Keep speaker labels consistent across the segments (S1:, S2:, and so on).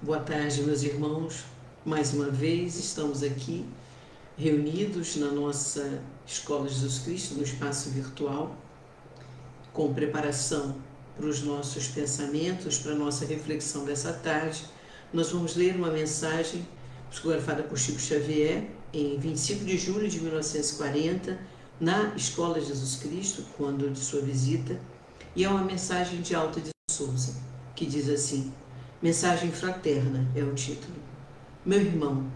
S1: Boa tarde, meus irmãos. Mais uma vez estamos aqui reunidos na nossa Escola Jesus Cristo, no espaço virtual, com preparação para os nossos pensamentos, para a nossa reflexão dessa tarde. Nós vamos ler uma mensagem psicografada por Chico Xavier em 25 de julho de 1940, na Escola Jesus Cristo, quando de sua visita, e é uma mensagem de Alta de Souza, que diz assim: Mensagem fraterna é o título. Meu irmão,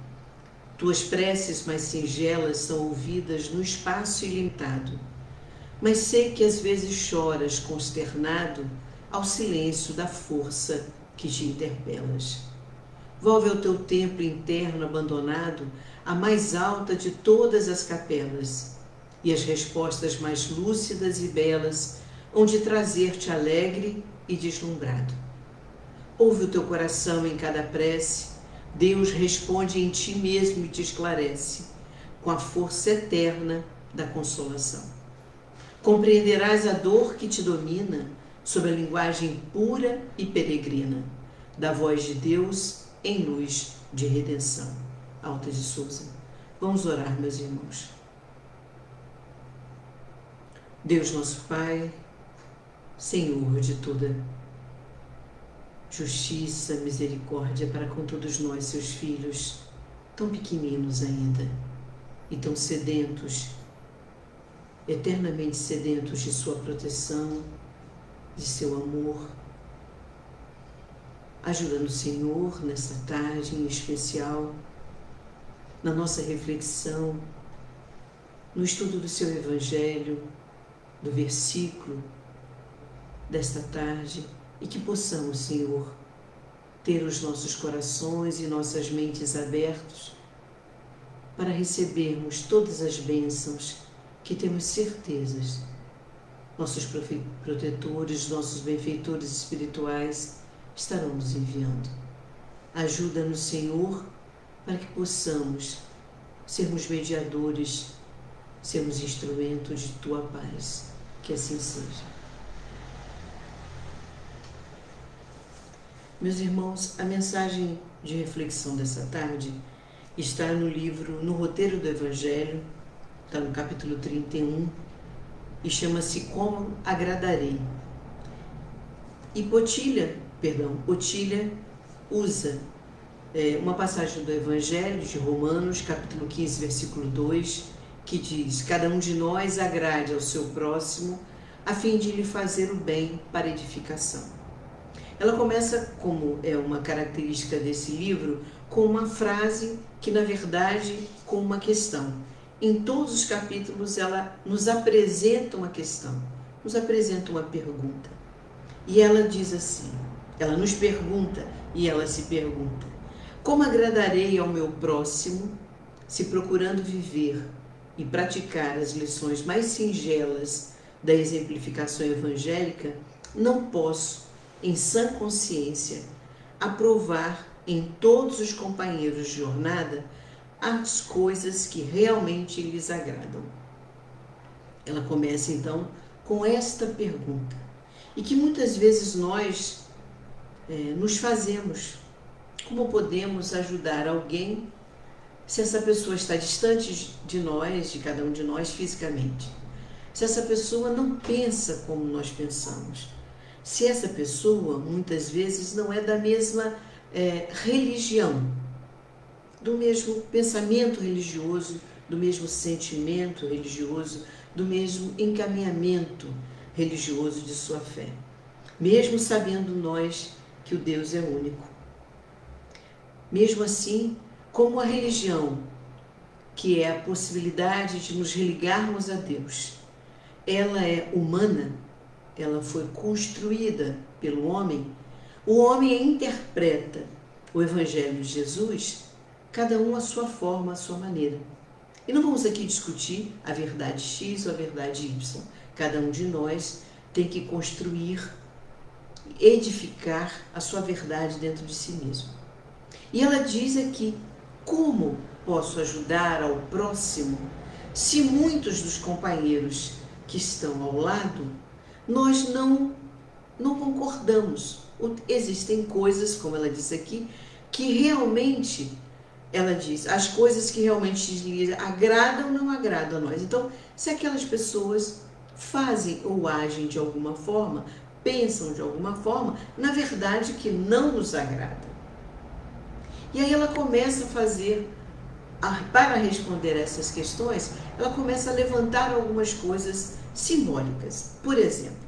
S1: tuas preces mais singelas são ouvidas no espaço ilimitado, mas sei que às vezes choras consternado ao silêncio da força que te interpelas. Volve ao teu templo interno abandonado, a mais alta de todas as capelas, e as respostas mais lúcidas e belas hão de trazer-te alegre e deslumbrado. Ouve o teu coração em cada prece, Deus responde em ti mesmo e te esclarece, com a força eterna da consolação. Compreenderás a dor que te domina, sob a linguagem pura e peregrina, da voz de Deus em luz de redenção. Alta de Souza. Vamos orar, meus irmãos. Deus nosso Pai, Senhor de toda justiça, misericórdia para com todos nós, seus filhos, tão pequeninos ainda e tão sedentos, eternamente sedentos de sua proteção, de seu amor. Ajuda-nos, Senhor, nesta tarde em especial, na nossa reflexão, no estudo do seu Evangelho, do versículo desta tarde, e que possamos, Senhor, ter os nossos corações e nossas mentes abertos para recebermos todas as bênçãos que temos certezas. Nossos protetores, nossos benfeitores espirituais estarão nos enviando. Ajuda-nos, Senhor, para que possamos sermos mediadores, sermos instrumentos de Tua paz. Que assim seja. Meus irmãos, a mensagem de reflexão dessa tarde está no livro No Roteiro do Evangelho, está no capítulo 31, e chama-se Como Agradarei. E Otília usa uma passagem do Evangelho de Romanos, capítulo 15, versículo 2, que diz: Cada um de nós agrade ao seu próximo, a fim de lhe fazer o bem para edificação. Ela começa, como é uma característica desse livro, com uma frase que, na verdade, com uma questão. Em todos os capítulos, ela nos apresenta uma questão, nos apresenta uma pergunta. E ela diz assim, ela nos pergunta e ela se pergunta: como agradarei ao meu próximo se, procurando viver e praticar as lições mais singelas da exemplificação evangélica, não posso, em sã consciência, aprovar em todos os companheiros de jornada as coisas que realmente lhes agradam? Ela começa então com esta pergunta, e que muitas vezes nós nos fazemos: como podemos ajudar alguém se essa pessoa está distante de nós, de cada um de nós fisicamente? Se essa pessoa não pensa como nós pensamos? Se essa pessoa, muitas vezes, não é da mesma religião, do mesmo pensamento religioso, do mesmo sentimento religioso, do mesmo encaminhamento religioso de sua fé, mesmo sabendo nós que o Deus é único. Mesmo assim, como a religião, que é a possibilidade de nos religarmos a Deus, ela é humana, ela foi construída pelo homem, o homem interpreta o Evangelho de Jesus, cada um à sua forma, à sua maneira. E não vamos aqui discutir a verdade X ou a verdade Y. Cada um de nós tem que construir, edificar a sua verdade dentro de si mesmo. E ela diz aqui: como posso ajudar ao próximo se muitos dos companheiros que estão ao lado nós não concordamos? Existem coisas, como ela diz aqui, que realmente, ela diz, as coisas que realmente lhe agradam ou não agradam a nós. Então, se aquelas pessoas fazem ou agem de alguma forma, pensam de alguma forma, na verdade que não nos agrada. E aí ela começa a fazer, para responder a essas questões, ela começa a levantar algumas coisas simbólicas. Por exemplo,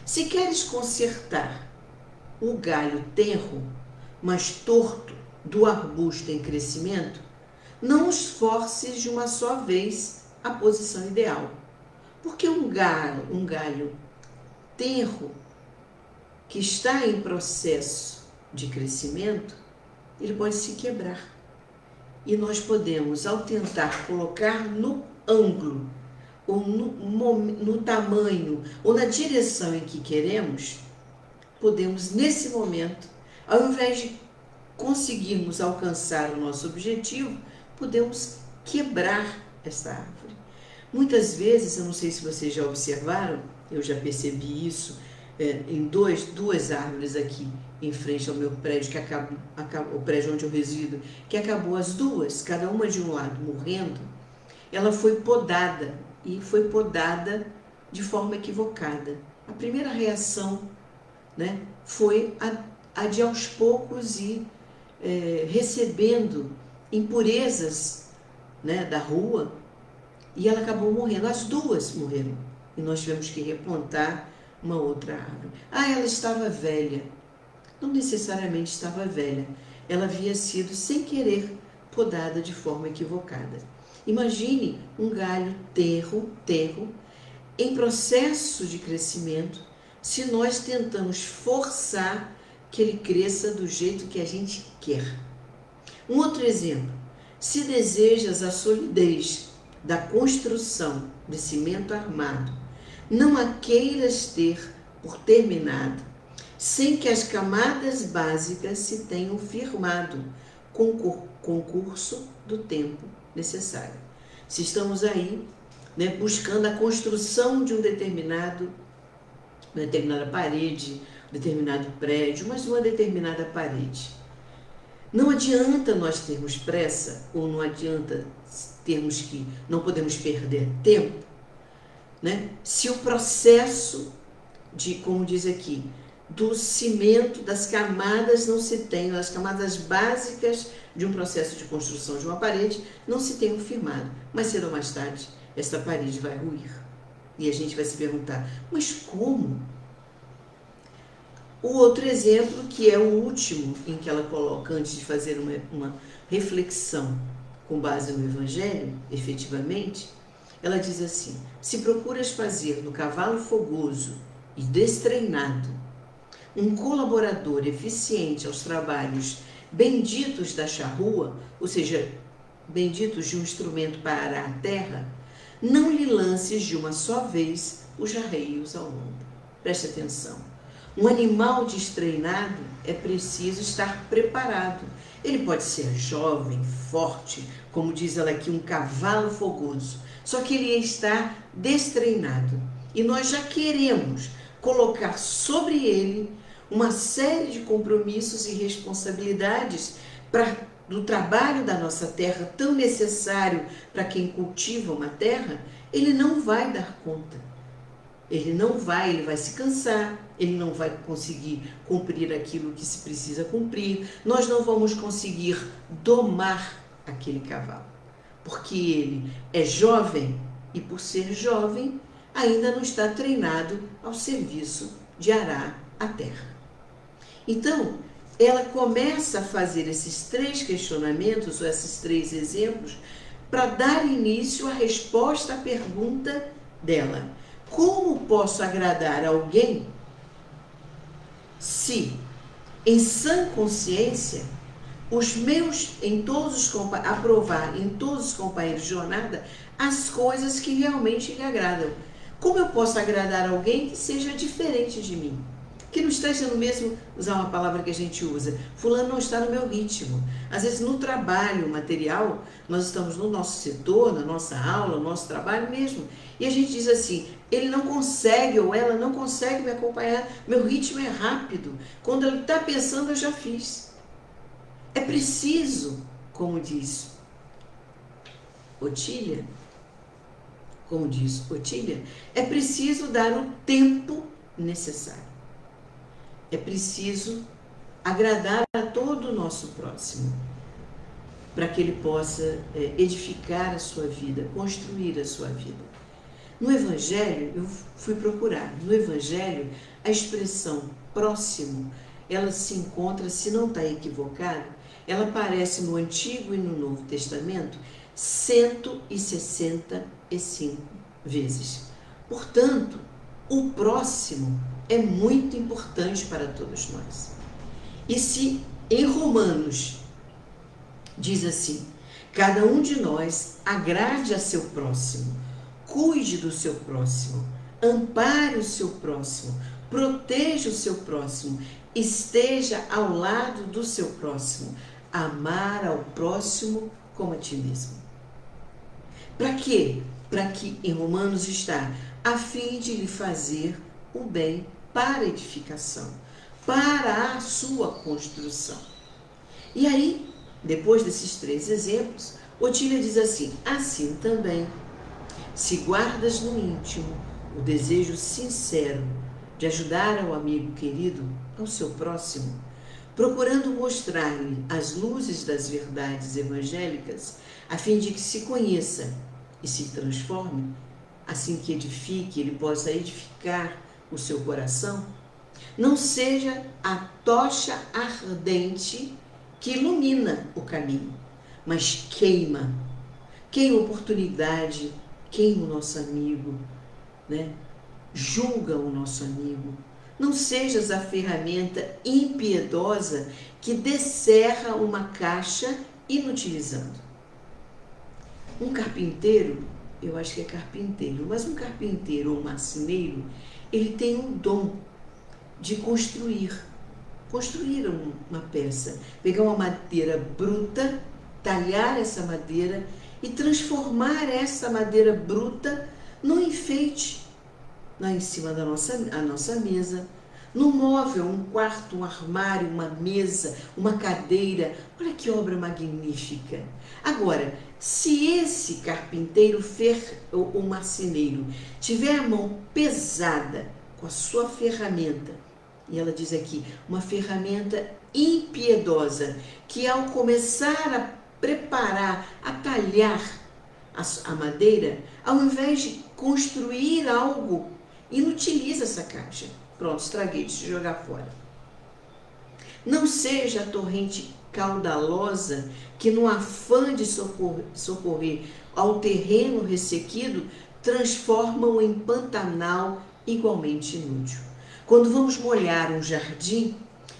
S1: se queres consertar o galho tenro, mas torto, do arbusto em crescimento, não os forces de uma só vez a posição ideal. Porque um galho tenro, que está em processo de crescimento, ele pode se quebrar. E nós podemos, ao tentar colocar no ângulo, ou no tamanho, ou na direção em que queremos, podemos, nesse momento, ao invés de conseguirmos alcançar o nosso objetivo, podemos quebrar essa árvore. Muitas vezes, eu não sei se vocês já observaram, eu já percebi isso em duas árvores aqui em frente ao meu prédio, o prédio onde eu resido, que acabou as duas, cada uma de um lado, morrendo. Ela foi podada, e foi podada de forma equivocada. A primeira reação, né, foi a de aos poucos ir recebendo impurezas, né, da rua, e ela acabou morrendo. As duas morreram. E nós tivemos que replantar uma outra árvore. Ela estava velha. Não necessariamente estava velha. Ela havia sido, sem querer, podada de forma equivocada. Imagine um galho tenro, em processo de crescimento, se nós tentamos forçar que ele cresça do jeito que a gente quer. Um outro exemplo: se desejas a solidez da construção de cimento armado, não a queiras ter por terminado, sem que as camadas básicas se tenham firmado com o curso do tempo necessário. Se estamos aí, né, buscando a construção de uma determinada parede, um determinado prédio, mas uma determinada parede, não adianta nós termos pressa, ou não adianta não podemos perder tempo, né, se o processo de, como diz aqui, do cimento, das camadas não se tenham, as camadas básicas de um processo de construção de uma parede não se tenham firmado. Mais cedo ou mais tarde, essa parede vai ruir. E a gente vai se perguntar, mas como? O outro exemplo, que é o último em que ela coloca, antes de fazer uma reflexão com base no Evangelho, efetivamente, ela diz assim: se procuras fazer do cavalo fogoso e destreinado um colaborador eficiente aos trabalhos benditos da charrua, ou seja, benditos de um instrumento para arar a terra, não lhe lances de uma só vez os arreios ao lombo. Preste atenção. Um animal destreinado é preciso estar preparado. Ele pode ser jovem, forte, como diz ela aqui, um cavalo fogoso, só que ele está destreinado. E nós já queremos colocar sobre ele uma série de compromissos e responsabilidades do trabalho da nossa terra, tão necessário para quem cultiva uma terra. Ele não vai dar conta. Ele vai se cansar, ele não vai conseguir cumprir aquilo que se precisa cumprir, nós não vamos conseguir domar aquele cavalo, porque ele é jovem e, por ser jovem, ainda não está treinado ao serviço de arar a terra. Então, ela começa a fazer esses 3 questionamentos, ou esses 3 exemplos, para dar início à resposta à pergunta dela: como posso agradar alguém se, em sã consciência, aprovar em todos os companheiros de jornada as coisas que realmente lhe agradam? Como eu posso agradar alguém que seja diferente de mim? Que não esteja no mesmo, usar uma palavra que a gente usa, fulano não está no meu ritmo. Às vezes no trabalho material, nós estamos no nosso setor, na nossa aula, no nosso trabalho mesmo, e a gente diz assim: ele não consegue ou ela não consegue me acompanhar, meu ritmo é rápido, quando ele está pensando eu já fiz. É preciso, como diz Otília, é preciso dar o tempo necessário. É preciso agradar a todo o nosso próximo, para que ele possa edificar a sua vida, construir a sua vida. No Evangelho, eu fui procurar, no Evangelho, a expressão próximo, ela se encontra, se não está equivocado, ela aparece no Antigo e no Novo Testamento 165 vezes. Portanto, o próximo é muito importante para todos nós. E se em Romanos diz assim: cada um de nós agrade a seu próximo, cuide do seu próximo, ampare o seu próximo, proteja o seu próximo, esteja ao lado do seu próximo, amar ao próximo como a ti mesmo. Para quê? Para que em Romanos está, a fim de lhe fazer o bem para edificação, para a sua construção. E aí, depois desses 3 exemplos, Otília diz assim: assim também, se guardas no íntimo o desejo sincero de ajudar ao amigo querido, ao seu próximo, procurando mostrar-lhe as luzes das verdades evangélicas, a fim de que se conheça e se transforme, assim que edifique, ele possa edificar o seu coração, não seja a tocha ardente que ilumina o caminho, mas queima oportunidade, queima o nosso amigo, né? Julga o nosso amigo. Não sejas a ferramenta impiedosa que descerra uma caixa inutilizando. Um carpinteiro, eu acho que é carpinteiro, mas um carpinteiro ou marceneiro, ele tem um dom de construir uma peça, pegar uma madeira bruta, talhar essa madeira e transformar essa madeira bruta num enfeite, lá em cima da nossa mesa, num móvel, um quarto, um armário, uma mesa, uma cadeira. Olha que obra magnífica! Agora, se esse carpinteiro ou marceneiro tiver a mão pesada com a sua ferramenta, e ela diz aqui, uma ferramenta impiedosa, que ao começar a preparar, a talhar a madeira, ao invés de construir algo, inutiliza essa caixa. Pronto, estraguei, deixa eu jogar fora. Não seja a torrente caudalosa que, no afã de socorrer ao terreno ressequido, transforma-o em pantanal igualmente inútil. Quando vamos molhar um jardim,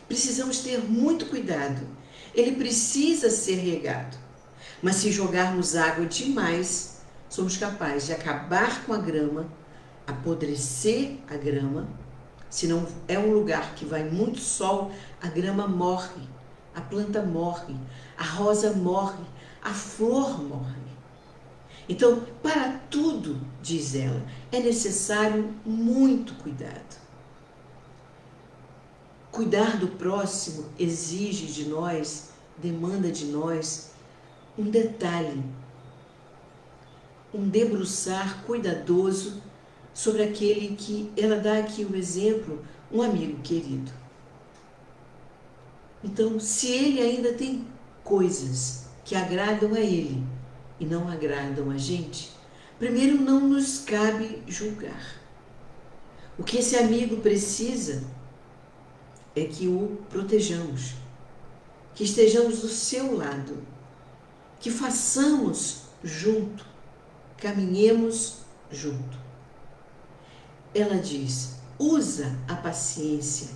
S1: precisamos ter muito cuidado. Ele precisa ser regado. Mas se jogarmos água demais, somos capazes de acabar com a grama, apodrecer a grama. Se não é um lugar que vai muito sol, a grama morre, a planta morre, a rosa morre, a flor morre. Então, para tudo, diz ela, é necessário muito cuidado. Cuidar do próximo exige de nós, demanda de nós, um detalhe, um debruçar cuidadoso sobre aquele que ela dá aqui o exemplo, um amigo querido. Então, se ele ainda tem coisas que agradam a ele e não agradam a gente, primeiro não nos cabe julgar. O que esse amigo precisa é que o protejamos, que estejamos do seu lado, que façamos junto, caminhemos junto. Ela diz, usa a paciência,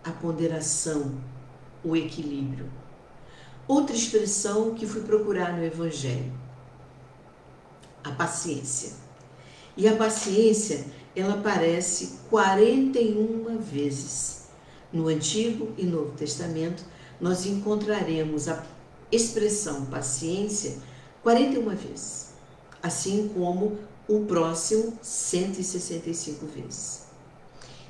S1: a ponderação, o equilíbrio. Outra expressão que fui procurar no Evangelho, a paciência. E a paciência, ela aparece 41 vezes. No Antigo e Novo Testamento, nós encontraremos a expressão paciência 41 vezes, assim como o próximo 165 vezes.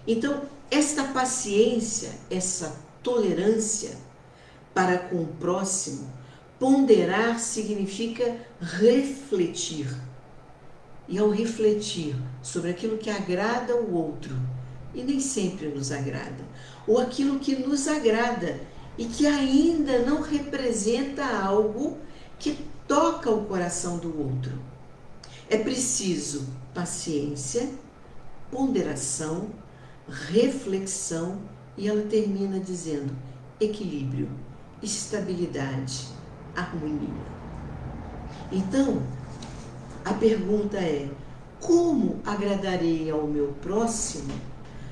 S1: Então, esta paciência, essa tolerância, para com o próximo, ponderar significa refletir. E ao refletir sobre aquilo que agrada ao outro, e nem sempre nos agrada, ou aquilo que nos agrada e que ainda não representa algo que toca o coração do outro, é preciso paciência, ponderação, reflexão, e ela termina dizendo equilíbrio, estabilidade, harmonia. Então, a pergunta é: como agradarei ao meu próximo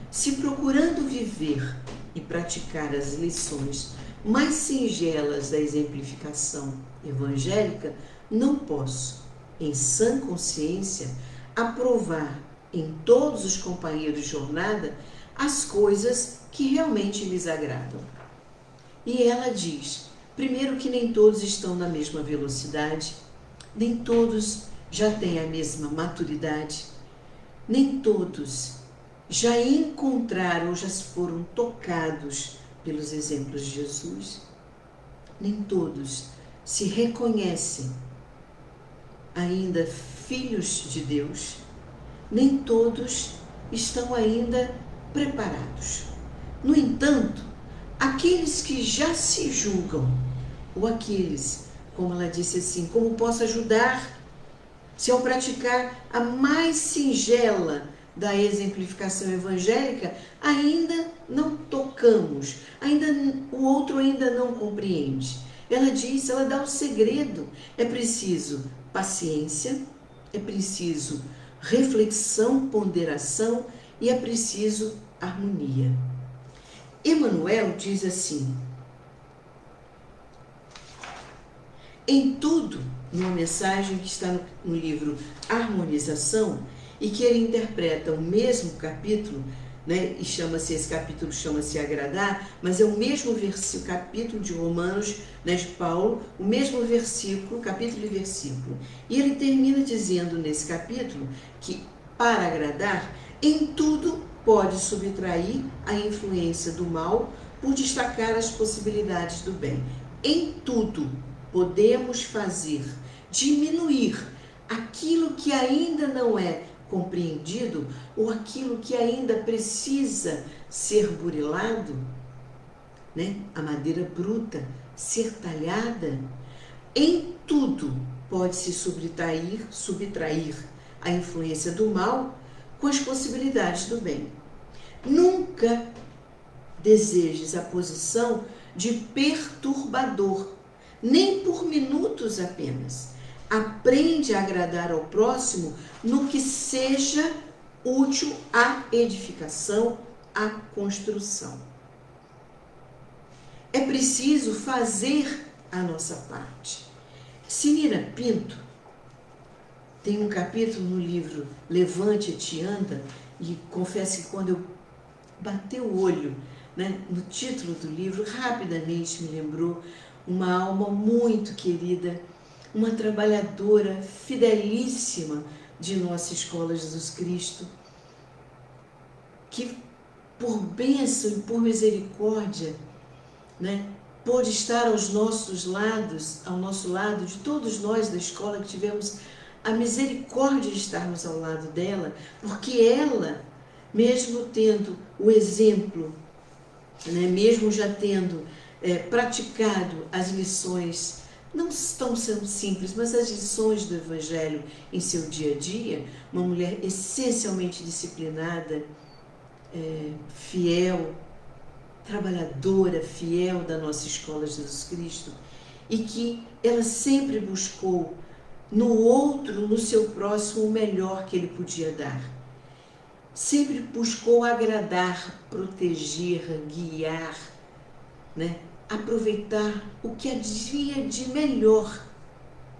S1: se, procurando viver e praticar as lições mais singelas da exemplificação evangélica, não posso, em sã consciência, aprovar em todos os companheiros de jornada as coisas que realmente lhes agradam? E ela diz, primeiro, que nem todos estão na mesma velocidade, nem todos já têm a mesma maturidade, nem todos já encontraram ou já foram tocados pelos exemplos de Jesus, nem todos se reconhecem ainda filhos de Deus, nem todos estão ainda preparados. No entanto, aqueles que já se julgam, ou aqueles, como ela disse assim, como posso ajudar se ao praticar a mais singela da exemplificação evangélica ainda não tocamos, o outro ainda não compreende. Ela diz, ela dá o segredo: é preciso paciência, é preciso reflexão, ponderação e é preciso harmonia. Emmanuel diz assim, em tudo, numa mensagem que está no livro Harmonização, e que ele interpreta o mesmo capítulo, né, e esse capítulo chama-se Agradar, mas é o mesmo capítulo de Romanos, né, de Paulo, o mesmo versículo, capítulo e versículo. E ele termina dizendo nesse capítulo que, para agradar, em tudo pode subtrair a influência do mal por destacar as possibilidades do bem. Em tudo podemos fazer diminuir aquilo que ainda não é compreendido ou aquilo que ainda precisa ser burilado, né? A madeira bruta, ser talhada. Em tudo pode-se subtrair a influência do mal com as possibilidades do bem. Nunca desejes a posição de perturbador, nem por minutos apenas. Aprende a agradar ao próximo no que seja útil à edificação, à construção. É preciso fazer a nossa parte. Sinira Pinto tem um capítulo no livro Levante-te e Anda, e confesso que quando eu bati o olho, né, no título do livro, rapidamente me lembrou uma alma muito querida, uma trabalhadora fidelíssima de nossa Escola Jesus Cristo, que por bênção e por misericórdia, né, pôde estar ao nosso lado, de todos nós da escola que tivemos a misericórdia de estarmos ao lado dela, porque ela, mesmo tendo o exemplo, né, mesmo já tendo praticado as lições, não estão sendo simples, mas as lições do Evangelho em seu dia a dia, uma mulher essencialmente disciplinada, fiel, trabalhadora, fiel da nossa Escola Jesus Cristo, e que ela sempre buscou no outro, no seu próximo, o melhor que ele podia dar. Sempre buscou agradar, proteger, guiar, né? Aproveitar o que havia de melhor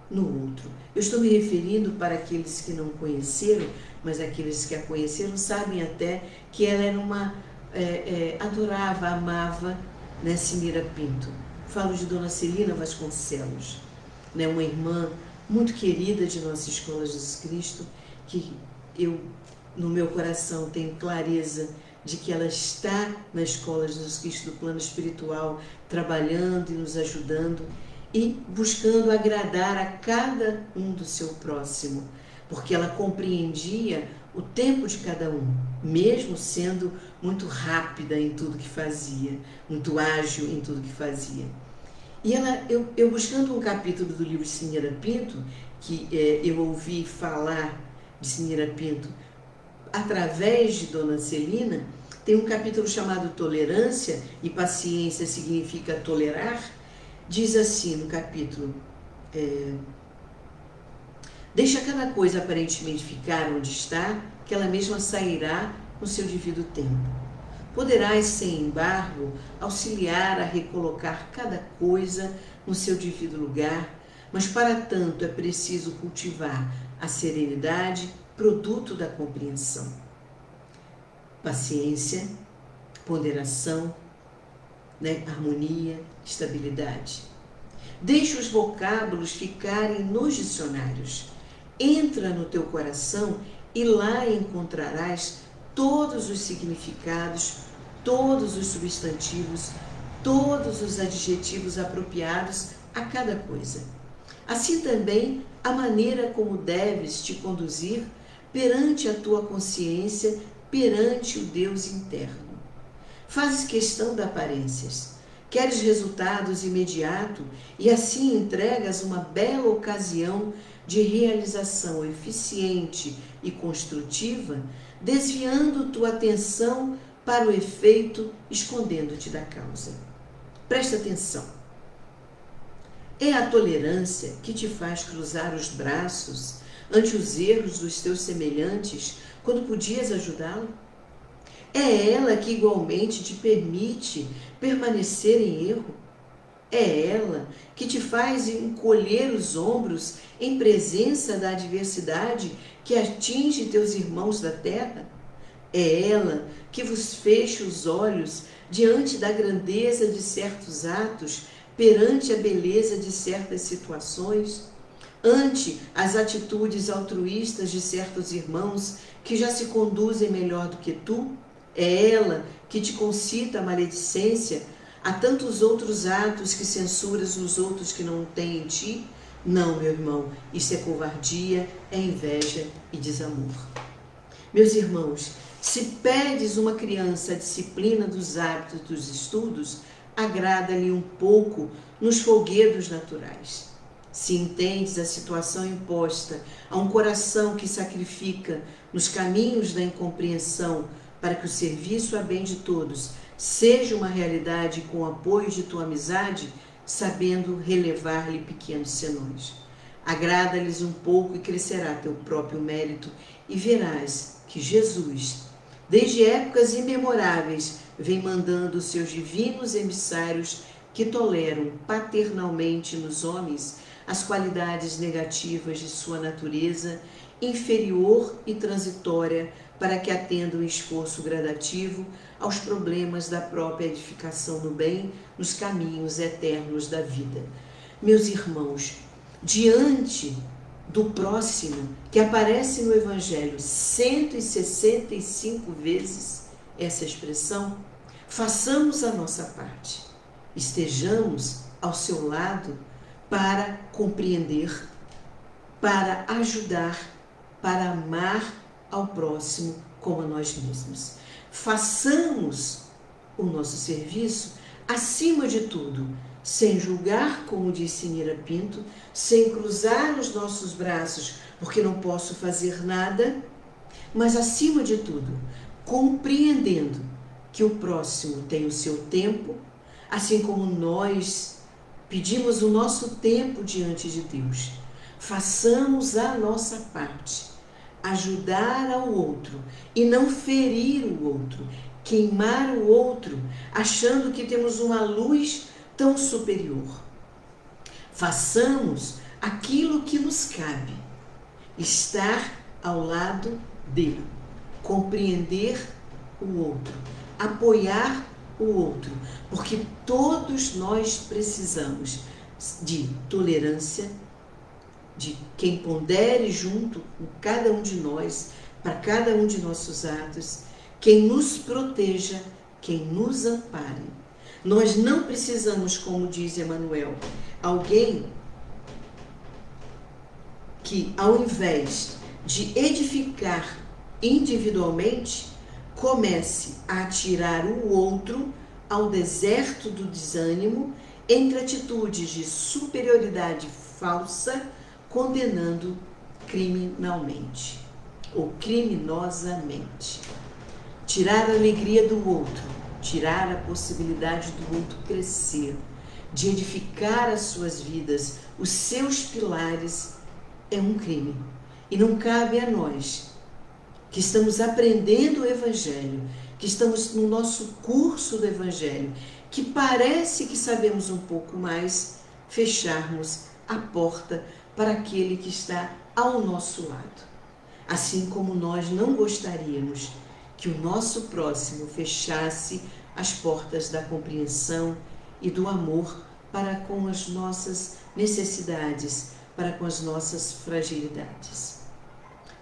S1: no outro. Eu estou me referindo para aqueles que não conheceram, mas aqueles que a conheceram sabem até que ela era adorava, amava, né, Sinira Pinto. Falo de Dona Celina Vasconcelos, né, uma irmã muito querida de nossa Escola Jesus Cristo, que eu, no meu coração, tenho clareza de que ela está na Escola Jesus Cristo do Plano Espiritual, trabalhando e nos ajudando e buscando agradar a cada um do seu próximo, porque ela compreendia o tempo de cada um, mesmo sendo muito rápida em tudo que fazia, muito ágil em tudo que fazia. E eu buscando um capítulo do livro de Cineira Pinto, que eu ouvi falar de Cineira Pinto através de Dona Celina, tem um capítulo chamado Tolerância, e paciência significa tolerar. Diz assim no capítulo: deixa cada coisa aparentemente ficar onde está, que ela mesma sairá no seu devido tempo. Poderás, sem embargo, auxiliar a recolocar cada coisa no seu devido lugar, mas para tanto é preciso cultivar a serenidade, produto da compreensão. Paciência, ponderação, harmonia, estabilidade. Deixa os vocábulos ficarem nos dicionários. Entra no teu coração e lá encontrarás todos os significados, todos os substantivos, todos os adjetivos apropriados a cada coisa. Assim também a maneira como deves te conduzir perante a tua consciência, perante o Deus interno. Fazes questão de aparências, queres resultados imediatos e assim entregas uma bela ocasião de realização eficiente e construtiva, desviando tua atenção para o efeito, escondendo-te da causa. Presta atenção. É a tolerância que te faz cruzar os braços ante os erros dos teus semelhantes quando podias ajudá-lo? É ela que igualmente te permite permanecer em erro? É ela que te faz encolher os ombros em presença da adversidade que atinge teus irmãos da terra? É ela que vos fecha os olhos diante da grandeza de certos atos, perante a beleza de certas situações, ante as atitudes altruístas de certos irmãos que já se conduzem melhor do que tu? É ela que te concita a maledicência a tantos outros atos que censuras nos outros que não têm em ti? Não, meu irmão, isso é covardia, é inveja e desamor. Meus irmãos, se pedes uma criança a disciplina dos hábitos dos estudos, agrada-lhe um pouco nos folguedos naturais. Se entendes a situação imposta a um coração que sacrifica nos caminhos da incompreensão para que o serviço a bem de todos seja uma realidade com o apoio de tua amizade, sabendo relevar-lhe pequenos senões. Agrada-lhes um pouco e crescerá teu próprio mérito, e verás que Jesus, desde épocas imemoráveis, vem mandando os seus divinos emissários que toleram paternalmente nos homens as qualidades negativas de sua natureza inferior e transitória, para que atendam o esforço gradativo aos problemas da própria edificação no bem, nos caminhos eternos da vida. Meus irmãos, diante do próximo, que aparece no Evangelho 165 vezes essa expressão, façamos a nossa parte, estejamos ao seu lado para compreender, para ajudar, para amar ao próximo como a nós mesmos. Façamos o nosso serviço, acima de tudo, sem julgar, como disse Cineira Pinto, sem cruzar os nossos braços, porque não posso fazer nada, mas acima de tudo, compreendendo que o próximo tem o seu tempo, assim como nós pedimos o nosso tempo diante de Deus. Façamos a nossa parte, ajudar ao outro e não ferir o outro, queimar o outro, achando que temos uma luz tão superior. Façamos aquilo que nos cabe, estar ao lado dele, compreender o outro, apoiar o outro, porque todos nós precisamos de tolerância, de quem pondere junto com cada um de nós, para cada um de nossos atos, quem nos proteja, quem nos ampare. Nós não precisamos, como diz Emmanuel, alguém que, ao invés de edificar individualmente, comece a atirar o outro ao deserto do desânimo entre atitudes de superioridade falsa, condenando criminalmente ou criminosamente. Tirar a alegria do outro, tirar a possibilidade do outro crescer, de edificar as suas vidas, os seus pilares, é um crime. E não cabe a nós, que estamos aprendendo o Evangelho, que estamos no nosso curso do Evangelho, que parece que sabemos um pouco mais, fecharmos a porta para aquele que está ao nosso lado. Assim como nós não gostaríamos que o nosso próximo fechasse as portas da compreensão e do amor para com as nossas necessidades, para com as nossas fragilidades.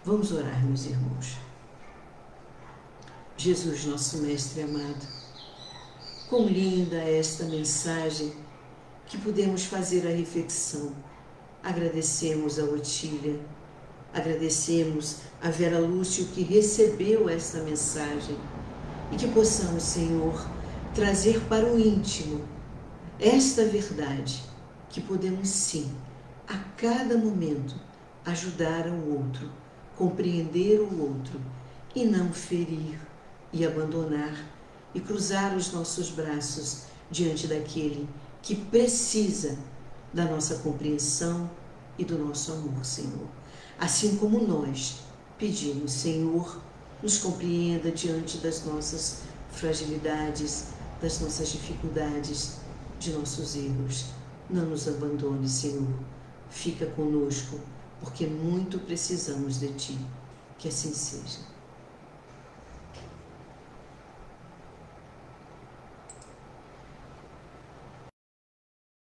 S1: Vamos orar, meus irmãos. Jesus, nosso Mestre amado, quão linda é esta mensagem que podemos fazer a reflexão. Agradecemos a Otília, agradecemos a Vera Lúcio que recebeu esta mensagem e que possamos, Senhor, trazer para o íntimo esta verdade, que podemos sim, a cada momento, ajudar o outro, compreender o outro e não ferir e abandonar e cruzar os nossos braços diante daquele que precisa da nossa compreensão e do nosso amor, Senhor. Assim como nós pedimos, Senhor, nos compreenda diante das nossas fragilidades, das nossas dificuldades, de nossos erros. Não nos abandone, Senhor. Fica conosco, porque muito precisamos de Ti. Que assim seja.